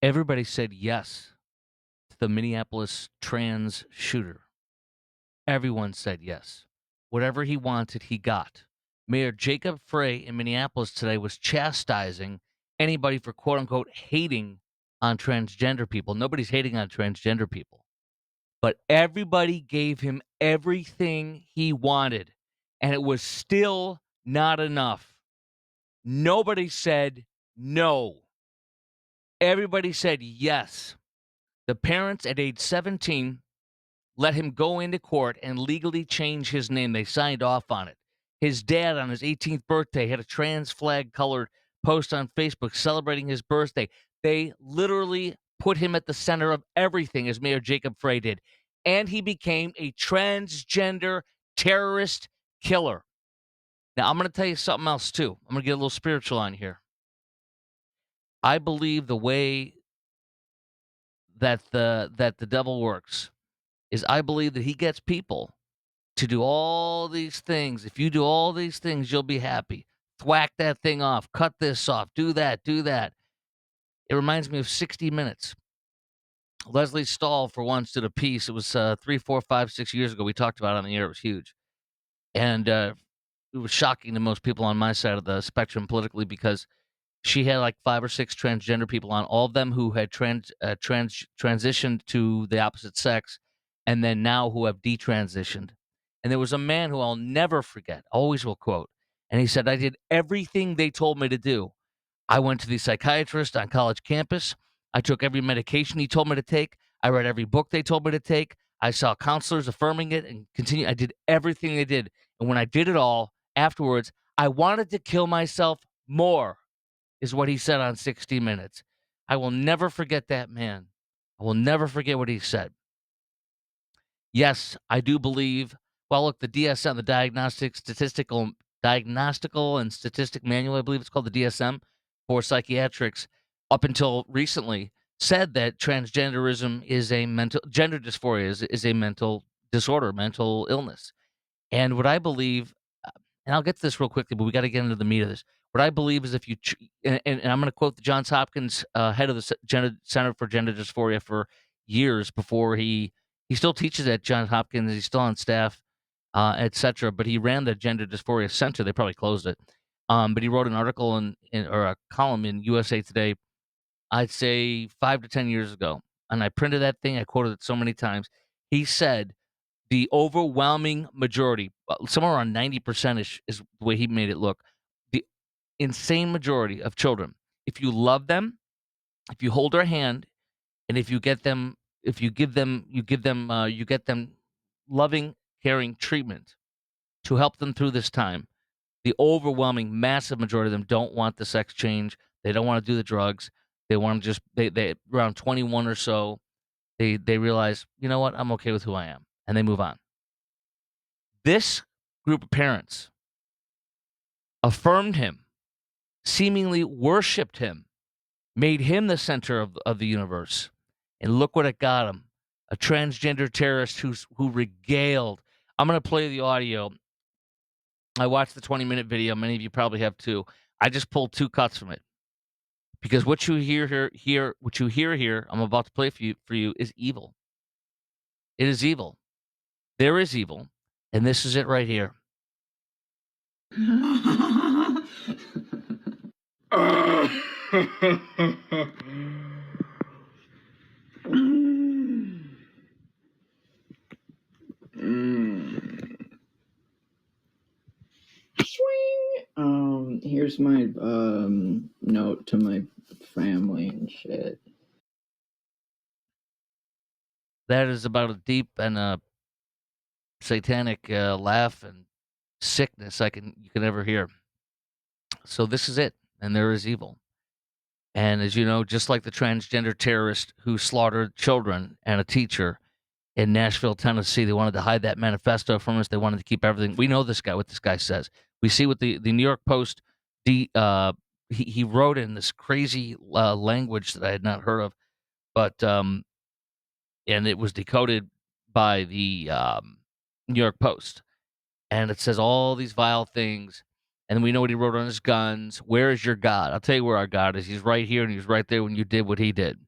Everybody said yes to the Minneapolis trans shooter. Everyone said yes. Whatever he wanted, he got. Mayor Jacob Frey in Minneapolis today was chastising anybody for quote unquote hating on transgender people. Nobody's hating on transgender people, but everybody gave him everything he wanted, and it was still not enough. Nobody said no. Everybody said yes. The parents at age 17 let him go into court and legally change his name. They signed off on it. His dad, on his 18th birthday, had a trans flag colored post on Facebook celebrating his birthday. They literally put him at the center of everything, as Mayor Jacob Frey did. And he became a transgender terrorist killer. Now, I'm going to tell you something else, too. I'm going to get a little spiritual on here. I believe the way that the devil works is I believe that he gets people to do all these things. If you do all these things, you'll be happy. Thwack that thing off, cut this off, do that, do that. It reminds me of 60 Minutes. Leslie Stahl, for once, did a piece. It was 3, 4, 5, 6 years ago. We talked about it on the air. It was huge. And it was shocking to most people on my side of the spectrum politically because she had like 5 or 6 transgender people on, all of them who had transitioned to the opposite sex, and then now who have detransitioned. And there was a man who I'll never forget, always will quote, and he said, "I did everything they told me to do. I went to the psychiatrist on college campus. I took every medication he told me to take. I read every book they told me to take. I saw counselors affirming it and continue. I did everything they did. And when I did it all afterwards, I wanted to kill myself more," is what he said on 60 Minutes. I will never forget that man. I will never forget what he said. Yes, I do believe. Well, look, the DSM, the Diagnostical and Statistic Manual, I believe it's called the DSM for psychiatrics, up until recently said that transgenderism is a mental gender dysphoria is a mental disorder, mental illness. And what I believe, and I'll get to this real quickly, but we got to get into the meat of this. What I believe is if you, and I'm going to quote the Johns Hopkins head of the Center for Gender Dysphoria for years before he still teaches at Johns Hopkins. He's still on staff, etc. But he ran the Gender Dysphoria Center. They probably closed it. But he wrote an article or a column in USA Today. I'd say 5 to 10 years ago, and I printed that thing. I quoted it so many times. He said the overwhelming majority, somewhere around 90% is the way he made it look. The insane majority of children, if you love them, if you hold their hand, and if you get them, if you get them loving, caring treatment to help them through this time. The overwhelming, massive majority of them don't want the sex change. They don't want to do the drugs. They want to just they around 21 or so. They realize, you know what, I'm okay with who I am, and they move on. This group of parents affirmed him, seemingly worshiped him, made him the center of the universe. And look what it got him. A transgender terrorist who regaled. I'm gonna play the audio. I watched the 20-minute video. Many of you probably have too. I just pulled 2 cuts from it because what you what you hear here, I'm about to play for you is evil. It is evil. There is evil, and this is it right here. Here's my note to my family and shit. That is about a deep and a satanic laugh and sickness you can ever hear. So this is it, and there is evil. And as you know, just like the transgender terrorist who slaughtered children and a teacher in Nashville, Tennessee, they wanted to hide that manifesto from us. They wanted to keep everything. We know this guy, what this guy says. We see what the New York Post, he wrote in this crazy language that I had not heard of, but and it was decoded by the New York Post, and it says all these vile things. And we know what he wrote on his guns. Where is your God? I'll tell you where our God is. He's right here and he's right there when you did what he did.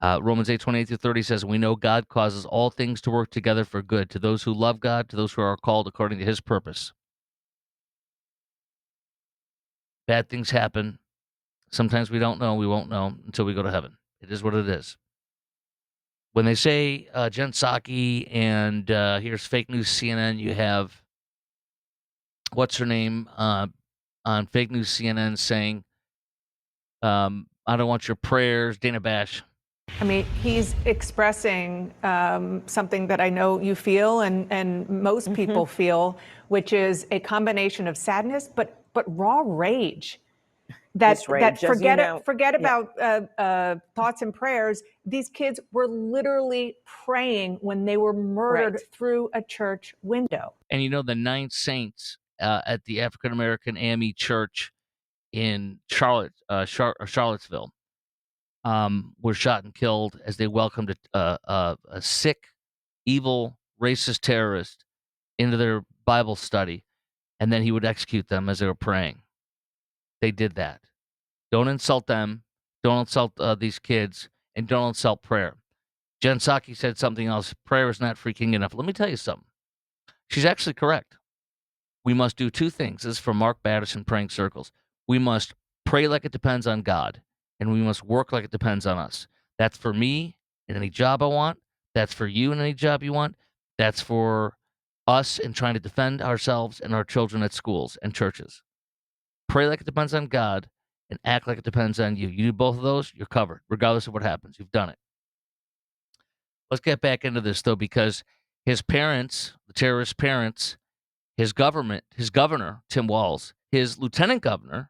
Romans 8:28-30 says, "We know God causes all things to work together for good to those who love God, to those who are called according to His purpose." Bad things happen. Sometimes we don't know. We won't know until we go to heaven. It is what it is. When they say Jen Psaki and here's fake news CNN, you have what's her name on fake news CNN saying, "I don't want your prayers." Dana Bash. I mean, he's expressing something that I know you feel and most people feel, which is a combination of sadness, but raw rage. Just That rage, as you know. forget Yeah. about thoughts and prayers. These kids were literally praying when they were murdered Right. through a church window. And you know, the nine saints at the African American AME Church in Charlottesville were shot and killed as they welcomed a sick, evil, racist terrorist into their Bible study, and then he would execute them as they were praying. They did that. Don't insult them. Don't insult these kids, and don't insult prayer. Jen Psaki said something else. Prayer is not freaking enough. Let me tell you something. She's actually correct. We must do two things. This is from Mark Batterson, Praying Circles. We must pray like it depends on God, and we must work like it depends on us. That's for me in any job I want. That's for you in any job you want. That's for us in trying to defend ourselves and our children at schools and churches. Pray like it depends on God and act like it depends on you. You do both of those, you're covered, regardless of what happens. You've done it. Let's get back into this, though, because his parents, the terrorist parents, his government, his governor, Tim Walz, his lieutenant governor,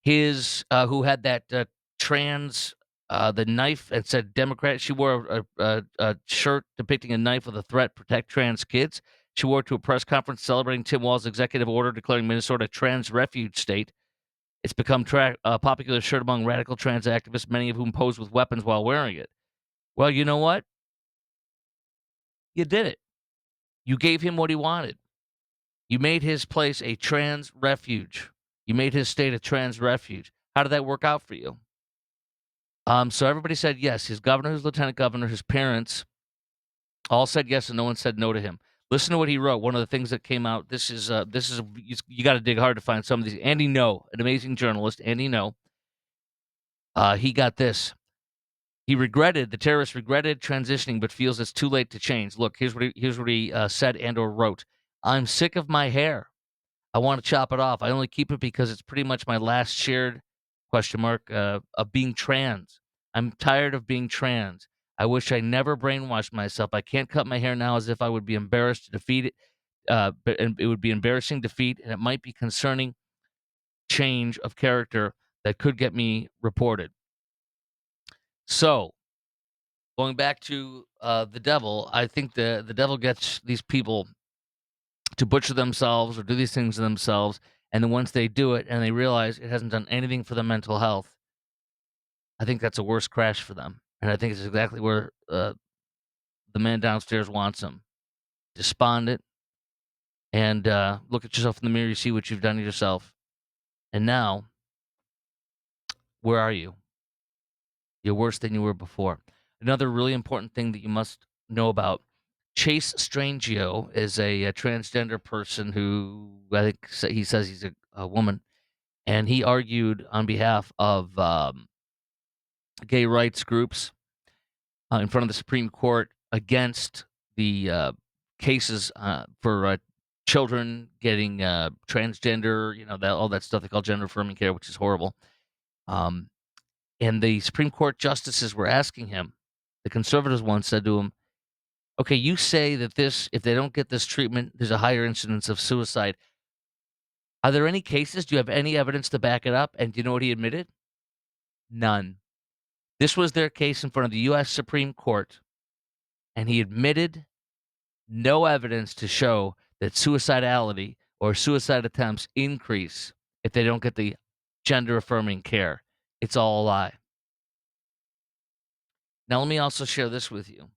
his who had that trans the knife and said Democrat. She wore a shirt depicting a knife with a threat: protect trans kids. She wore it to a press conference celebrating Tim Walz's executive order declaring Minnesota a trans refuge state. It's become a popular shirt among radical trans activists, many of whom pose with weapons while wearing it. Well, you know what? You did it. You gave him what he wanted. You made his place a trans refuge. You made his state a trans refuge. How did that work out for you? So everybody said yes. His governor, his lieutenant governor, his parents all said yes, and no one said no to him. Listen to what he wrote. One of the things that came out. This is you got to dig hard to find some of these. Andy No, an amazing journalist. Andy No, he got this. The terrorist regretted transitioning, but feels it's too late to change. Look, here's what he said and/or wrote. I'm sick of my hair. I want to chop it off. I only keep it because it's pretty much my last shared of being trans. I'm tired of being trans. I wish I never brainwashed myself. I can't cut my hair now as if I would be embarrassed to defeat it. And it would be embarrassing defeat, and it might be concerning change of character that could get me reported. So, going back to the devil, I think the devil gets these people to butcher themselves or do these things to themselves. And then once they do it and they realize it hasn't done anything for their mental health, I think that's a worse crash for them. And I think it's exactly where the man downstairs wants them. Despondent and look at yourself in the mirror. You see what you've done to yourself. And now, where are you? You're worse than you were before. Another really important thing that you must know about Chase Strangio is a transgender person who he says he's a woman. And he argued on behalf of gay rights groups in front of the Supreme Court against the cases for children getting transgender, all that stuff they call gender affirming care, which is horrible. Um, and the Supreme Court justices were asking him, the conservatives once said to him, okay, you say that if they don't get this treatment, there's a higher incidence of suicide. Are there any cases? Do you have any evidence to back it up? And do you know what he admitted? None. This was their case in front of the U.S. Supreme Court, and he admitted no evidence to show that suicidality or suicide attempts increase if they don't get the gender affirming care. It's all a lie. Now, let me also share this with you.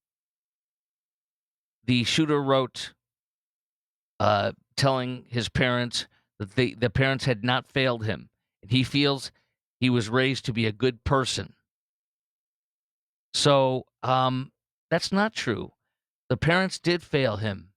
The shooter wrote, telling his parents that the parents had not failed him, and he feels he was raised to be a good person. So, that's not true. The parents did fail him.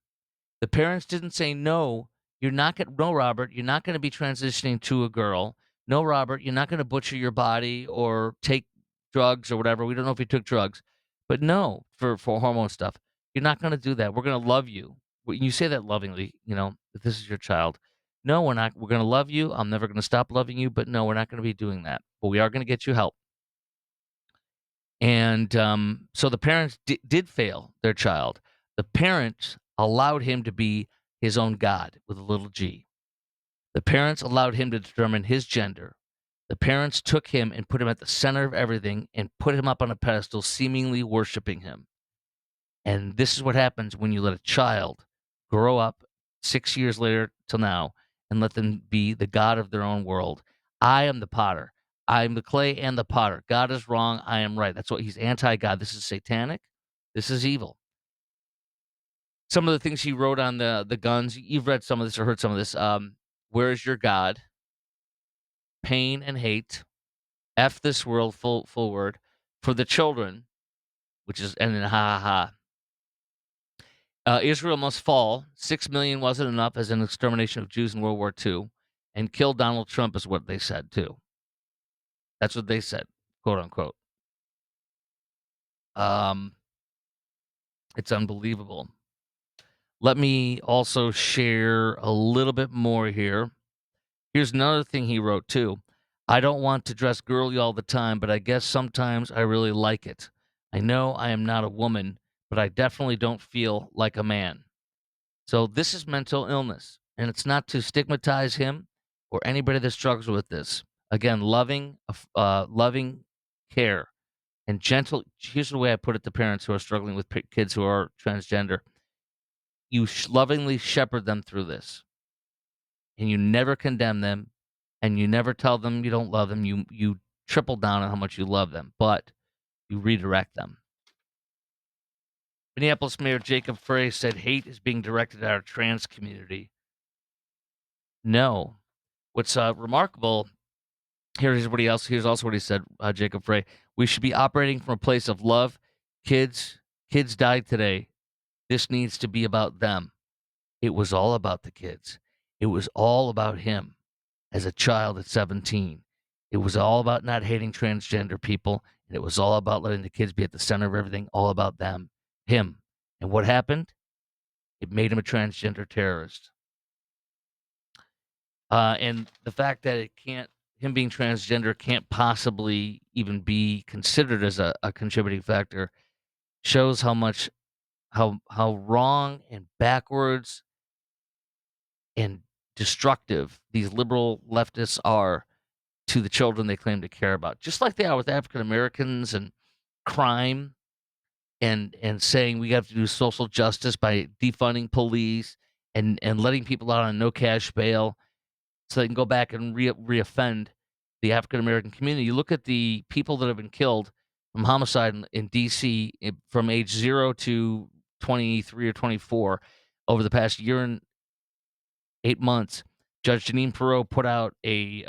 The parents didn't say, "No, you're not gonna no, Robert, you're not gonna be transitioning to a girl. No, Robert, you're not gonna butcher your body or take drugs or whatever." We don't know if he took drugs, but no, for hormone stuff. "You're not gonna do that. We're gonna love you." When you say that lovingly, if this is your child. "No, we're not. We're gonna love you. I'm never gonna stop loving you, but no, we're not gonna be doing that. But we are gonna get you help." And, so the parents did fail their child. The parents allowed him to be his own God with a little g. The parents allowed him to determine his gender. The parents took him and put him at the center of everything and put him up on a pedestal, seemingly worshiping him. And this is what happens when you let a child grow up 6 years later till now and let them be the god of their own world. I am the potter. I am the clay and the potter. God is wrong. I am right. That's what he's anti-God. This is satanic. This is evil. Some of the things he wrote on the guns, you've read some of this or heard some of this. Where is your God? Pain and hate. F this world, full word. For the children, which is, and then ha ha ha. Israel must fall. 6 million wasn't enough as an extermination of Jews in World War II. And kill Donald Trump is what they said, too. That's what they said, quote unquote. Um, it's unbelievable. Let me also share a little bit more here. Here's another thing he wrote, too. I don't want to dress girly all the time, but I guess sometimes I really like it. I know I am not a woman, but I definitely don't feel like a man. So this is mental illness, and it's not to stigmatize him or anybody that struggles with this. Again, loving care and gentle. Here's the way I put it to parents who are struggling with kids who are transgender. You lovingly shepherd them through this, and you never condemn them, and you never tell them you don't love them. You triple down on how much you love them, but you redirect them. Minneapolis Mayor Jacob Frey said hate is being directed at our trans community. No. What's remarkable here's also what he said, Jacob Frey. We should be operating from a place of love. Kids, kids died today. This needs to be about them. It was all about the kids. It was all about him as a child at 17. It was all about not hating transgender people. And it was all about letting the kids be at the center of everything, all about them, him. And what happened? It made him a transgender terrorist. And the fact that him being transgender can't possibly even be considered as a contributing factor shows how wrong and backwards and destructive these liberal leftists are to the children they claim to care about. Just like they are with African Americans and crime and saying we have to do social justice by defunding police and letting people out on no cash bail so they can go back and reoffend the African American community. You look at the people that have been killed from homicide in D.C. From age 0 to 23 or 24 over the past year and 8 months. Judge Jeanine Pirro put out the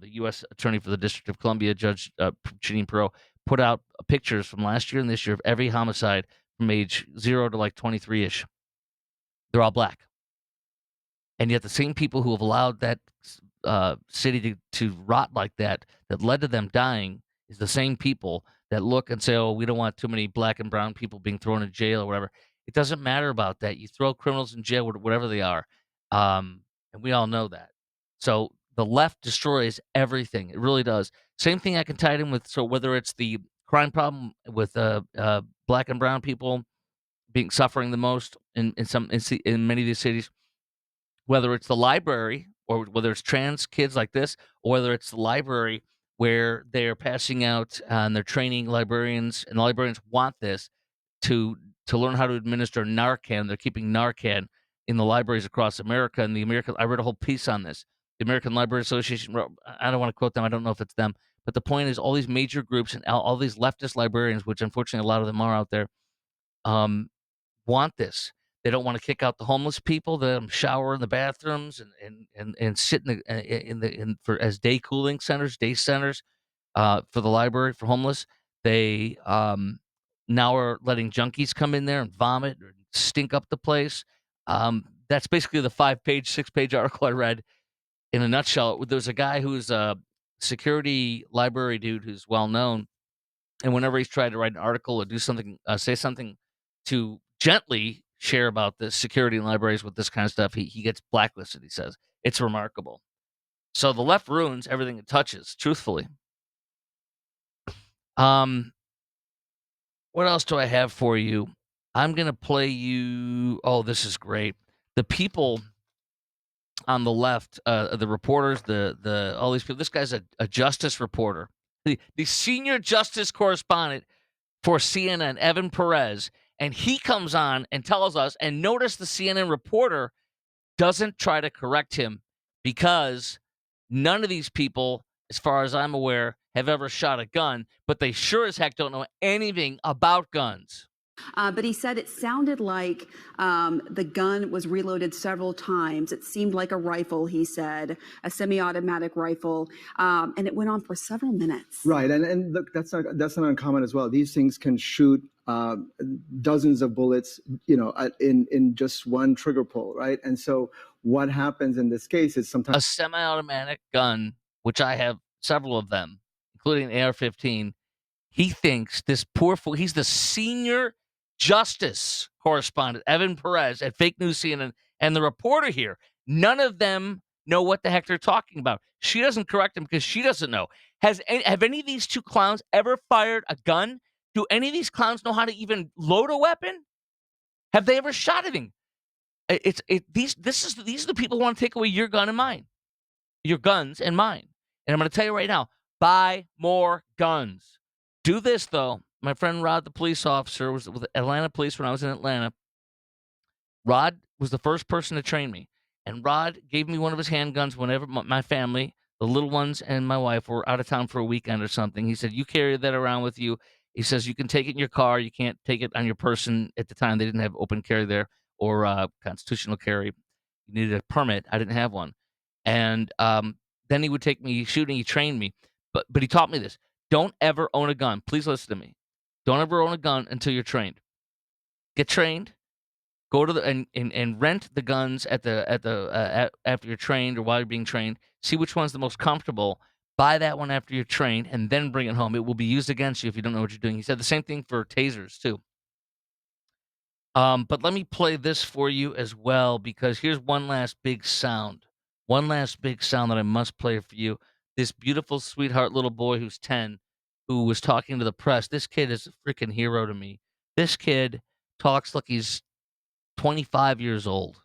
U.S. Attorney for the District of Columbia, Judge Jeanine Pirro, put out pictures from last year and this year of every homicide from age 0 to like 23-ish. They're all black. And yet the same people who have allowed that city to rot like that led to them dying, is the same people that look and say, "Oh, we don't want too many black and brown people being thrown in jail or whatever." It doesn't matter about that. You throw criminals in jail, whatever they are, and we all know that. So the left destroys everything. It really does. Same thing I can tie it in with. So whether it's the crime problem with black and brown people being suffering the most in many of these cities, whether it's the library or whether it's trans kids like this, or whether it's the library where they're passing out and they're training librarians, and the librarians want this to learn how to administer Narcan. They're keeping Narcan in the libraries across America. And I read a whole piece on this. The American Library Association, I don't want to quote them. I don't know if it's them. But the point is all these major groups and all these leftist librarians, which unfortunately a lot of them are out there, um, want this. They don't want to kick out the homeless people that shower in the bathrooms and sit in for as day cooling centers, day centers for the library for homeless. They now are letting junkies come in there and vomit or stink up the place. That's basically the 5-page, 6-page article I read in a nutshell. There's a guy who's a security library dude who's well known, and whenever he's tried to write an article or do something, say something to gently share about the security in libraries with this kind of stuff, he gets blacklisted. He says it's remarkable. So the left ruins everything it touches. Truthfully, um, what else do I have for you? I'm gonna play you. Oh, this is great. The people on the left, the reporters, the all these people. This guy's a justice reporter, the senior justice correspondent for CNN, Evan Perez, and he comes on and tells us. And notice the CNN reporter doesn't try to correct him because none of these people, as far as I'm aware, have ever shot a gun, but they sure as heck don't know anything about guns. But he said it sounded like the gun was reloaded several times. It seemed like a rifle, he said, a semi-automatic rifle, and it went on for several minutes. Right, and look, that's not uncommon as well. These things can shoot dozens of bullets, in just one trigger pull, right? And so what happens in this case is A sometimes semi-automatic gun, which I have several of them, including an AR-15. He thinks this poor fool. He's the senior justice correspondent, Evan Perez at Fake News CNN, and the reporter here. None of them know what the heck they're talking about. She doesn't correct him because she doesn't know. Have any of these two clowns ever fired a gun? Do any of these clowns know how to even load a weapon? Have they ever shot anything? These are the people who want to take away your gun and mine, your guns and mine. And I'm going to tell you right now, buy more guns. Do this, though. My friend Rod, the police officer, was with Atlanta Police when I was in Atlanta. Rod was the first person to train me. And Rod gave me one of his handguns whenever my family, the little ones and my wife, were out of town for a weekend or something. He said, you carry that around with you. He says, you can take it in your car. You can't take it on your person. At the time, they didn't have open carry there or constitutional carry. You needed a permit. I didn't have one. And then he would take me shooting. He trained me. But he taught me this. Don't ever own a gun. Please listen to me. Don't ever own a gun until you're trained. Get trained. Go to the and rent the guns after you're trained or while you're being trained. See which one's the most comfortable. Buy that one after you're trained, and then bring it home. It will be used against you if you don't know what you're doing. He said the same thing for tasers too. But let me play this for you as well, because here's one last big sound. One last big sound that I must play for you. This beautiful, sweetheart little boy who's 10, who was talking to the press. This kid is a freaking hero to me. This kid talks like he's 25 years old.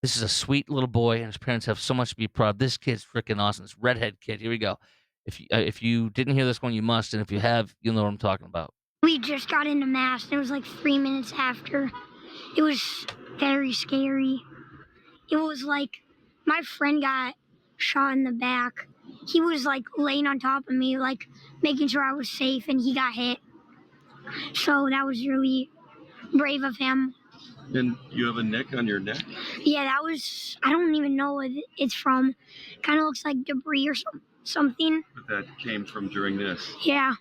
This is a sweet little boy, and his parents have so much to be proud. This kid's freaking awesome. This redhead kid. Here we go. If you didn't hear this one, you must, and if you have, you'll know what I'm talking about. We just got into mass, and it was like 3 minutes after. It was very scary. It was like my friend got shot in the back. He was like laying on top of me, like making sure I was safe, and he got hit. So that was really brave of him. And you have a nick on your neck? Yeah, that was, I don't even know what it's from. Kind of looks like debris or something. But that came from during this. Yeah.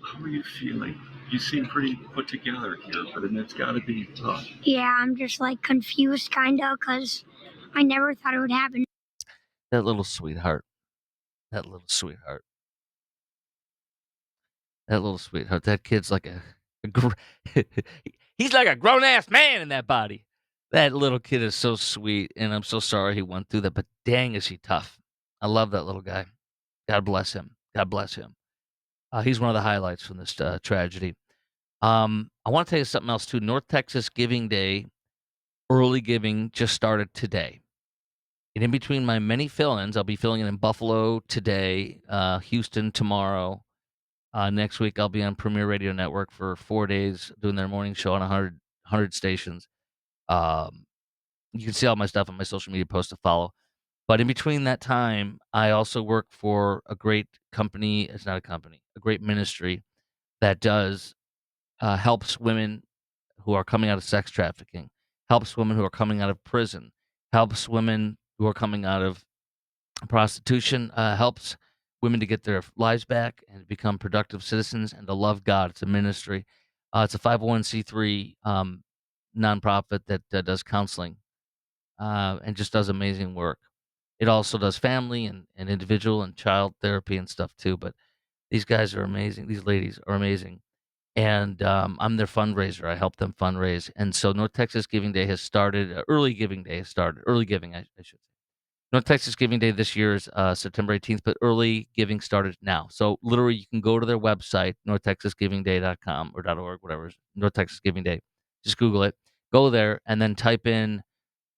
How are you feeling? You seem pretty put together here, but it's got to be tough. Yeah, I'm just like confused kind of because I never thought it would happen. That little sweetheart. That little sweetheart. That little sweetheart. That kid's like he's like a grown-ass man in that body. That little kid is so sweet, and I'm so sorry he went through that, but dang is he tough. I love that little guy. God bless him. God bless him. He's one of the highlights from this tragedy. I want to tell you something else, too. North Texas Giving Day, early giving, just started today. And in between my many fill-ins, I'll be filling in Buffalo today, Houston tomorrow. Next week, I'll be on Premier Radio Network for 4 days doing their morning show on 100 stations. You can see all my stuff on my social media posts to follow. But in between that time, I also work for a great company. It's not a company, a great ministry that does helps women who are coming out of sex trafficking, helps women who are coming out of prison, helps women who are coming out of prostitution, helps women to get their lives back and become productive citizens and to love God. It's a ministry. It's a 501c3 nonprofit that does counseling and just does amazing work. It also does family and individual and child therapy and stuff too. But these guys are amazing. These ladies are amazing. And I'm their fundraiser. I help them fundraise. And so North Texas Giving Day has started. Early Giving Day has started. Early giving, I should say. North Texas Giving Day this year is September 18th, but early giving started now. So literally, you can go to their website, northtexasgivingday.com or .org, whatever, North Texas Giving Day. Just Google it. Go there and then type in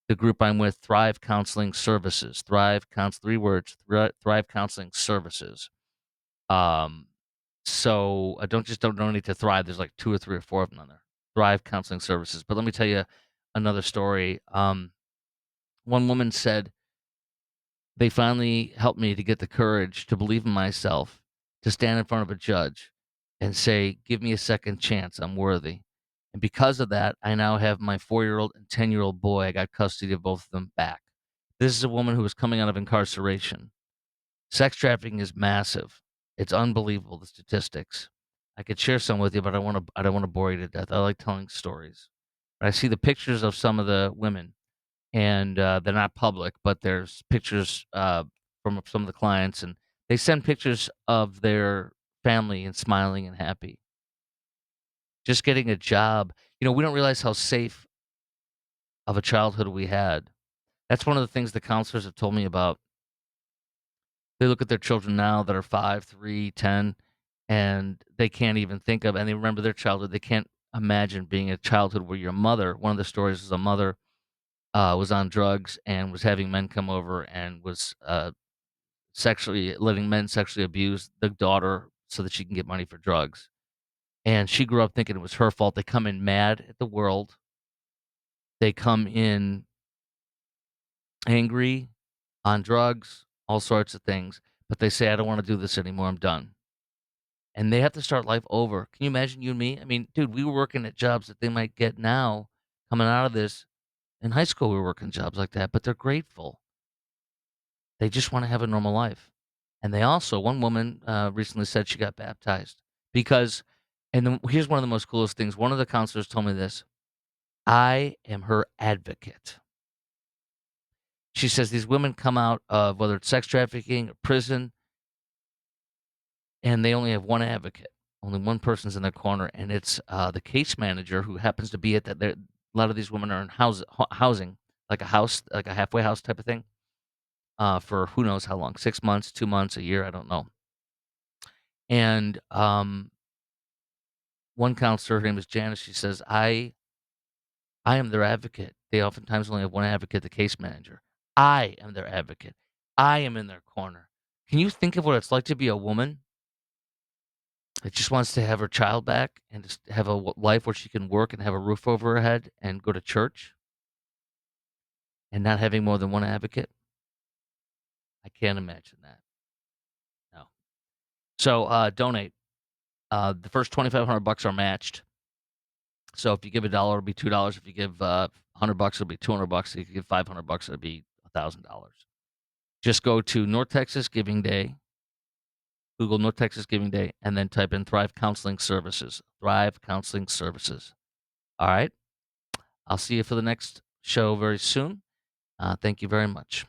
the group I'm with, Thrive Counseling Services. Thrive Counsel, 3 words, Thrive Counseling Services. So don't donate to Thrive. There's like 2 or 3 or 4 of them on there. Thrive Counseling Services. But let me tell you another story. One woman said, they finally helped me to get the courage to believe in myself, to stand in front of a judge and say, "Give me a second chance. I'm worthy." And because of that, I now have my 4-year-old and 10-year-old boy. I got custody of both of them back. This is a woman who was coming out of incarceration. Sex trafficking is massive. It's unbelievable, the statistics. I could share some with you, but I don't want to bore you to death. I like telling stories. But I see the pictures of some of the women and they're not public, but there's pictures from some of the clients, and they send pictures of their family and smiling and happy. Just getting a job. We don't realize how safe of a childhood we had. That's one of the things the counselors have told me about. They look at their children now that are 5, 3, 10, and they can't even think of, and they remember their childhood. They can't imagine being a childhood where your mother, one of the stories is a mother was on drugs and was having men come over and was sexually letting men sexually abuse the daughter so that she can get money for drugs. And she grew up thinking it was her fault. They come in mad at the world. They come in angry, on drugs, all sorts of things. But they say, I don't want to do this anymore. I'm done. And they have to start life over. Can you imagine you and me? I mean, dude, we were working at jobs that they might get now coming out of this. In high school, we were working jobs like that, but they're grateful. They just want to have a normal life. And they also, one woman recently said she got baptized because, and here's one of the most coolest things. One of the counselors told me this. I am her advocate. She says these women come out of whether it's sex trafficking or prison, and they only have one advocate. Only one person's in their corner, and it's the case manager who happens to be at that. A lot of these women are in housing, like a house, like a halfway house type of thing, for who knows how long, 6 months, 2 months, a year, I don't know. And one counselor, her name is Janice, she says, I am their advocate. They oftentimes only have one advocate, the case manager. I am their advocate. I am in their corner. Can you think of what it's like to be a woman that just wants to have her child back and just have a life where she can work and have a roof over her head and go to church and not having more than one advocate? I can't imagine that. No. So donate. The first $2,500 are matched. So if you give $1, it'll be $2. If you give $100, it'll be $200. If you give $500, it'll be $1,000. Just go to North Texas Giving Day, Google North Texas Giving Day, and then type in Thrive Counseling Services. Thrive Counseling Services. All right. I'll see you for the next show very soon. Thank you very much.